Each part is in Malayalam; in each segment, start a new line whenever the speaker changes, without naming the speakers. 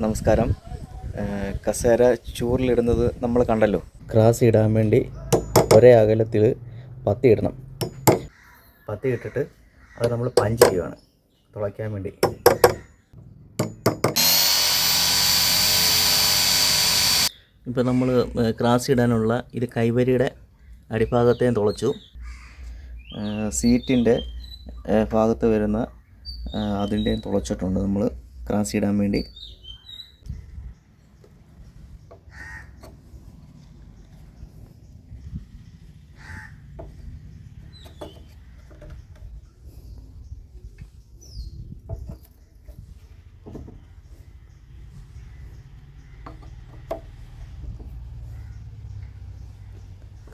നമസ്കാരം. കസേര ചൂറിലിടുന്നത് നമ്മൾ കണ്ടല്ലോ. ക്രാസ് ഇടാൻ വേണ്ടി ഒരേ അകലത്തിൽ പത്തി ഇടണം. പത്തി ഇട്ടിട്ട് അത് നമ്മൾ പഞ്ച് ചെയ്യുകയാണ് തുളയ്ക്കാൻ വേണ്ടി. ഇപ്പോൾ നമ്മൾ ക്രാസ് ഇടാനുള്ള ഇത് കൈവരിയുടെ അടിഭാഗത്തേയും തുളച്ചു. സീറ്റിൻ്റെ ഭാഗത്ത് വരുന്ന അതിൻ്റെയും തുളച്ചിട്ടുണ്ട് നമ്മൾ ക്രാസ് ഇടാൻ വേണ്ടി.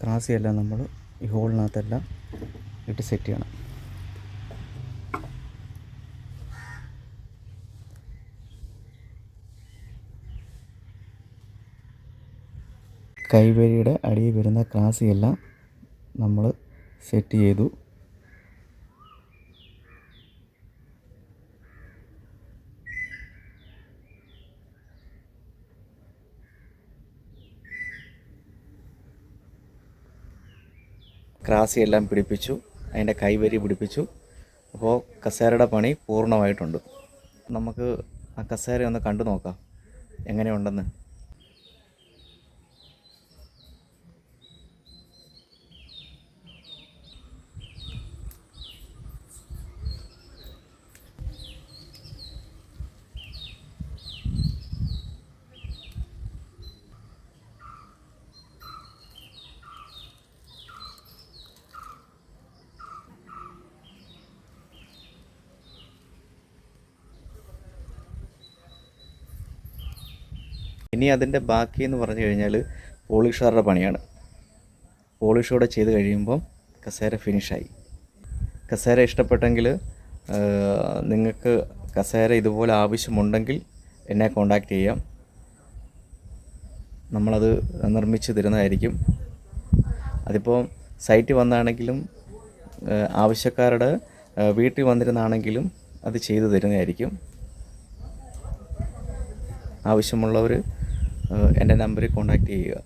ക്രാസിയെല്ലാം നമ്മൾ ഈ ഹോളിനകത്തെല്ലാം ഇട്ട് സെറ്റ് ചെയ്യണം. കൈവരിയുടെ അടിയിൽ വരുന്ന ക്രാസിയെല്ലാം നമ്മൾ സെറ്റ് ചെയ്തു. ക്രാസിയെല്ലാം പിടിപ്പിച്ചു, അതിൻ്റെ കൈവരി പിടിപ്പിച്ചു. അപ്പോൾ കസേരയുടെ പണി പൂർണ്ണമായിട്ടുണ്ട്. നമുക്ക് ആ കസേര ഒന്ന് കണ്ടു നോക്കാം എങ്ങനെയുണ്ടെന്ന്. ഇനി അതിൻ്റെ ബാക്കി എന്ന് പറഞ്ഞു കഴിഞ്ഞാൽ പോളിഷറുടെ പണിയാണ്. പോളിഷോടെ ചെയ്ത് കഴിയുമ്പം കസേര ഫിനിഷായി. കസേര ഇഷ്ടപ്പെട്ടെങ്കിൽ നിങ്ങൾക്ക് കസേര ഇതുപോലെ ആവശ്യമുണ്ടെങ്കിൽ എന്നെ കോണ്ടാക്റ്റ് ചെയ്യാം. നമ്മളത് നിർമ്മിച്ച് തരുന്നതായിരിക്കും. അതിപ്പോൾ സൈറ്റിൽ വന്നാണെങ്കിലും ആവശ്യക്കാരുടെ വീട്ടിൽ വന്നിരുന്നാണെങ്കിലും അത് ചെയ്തു തരുന്നതായിരിക്കും. ആവശ്യമുള്ളവർ എൻ്റെ നമ്പറിൽ കോണ്ടാക്റ്റ് ചെയ്യുക.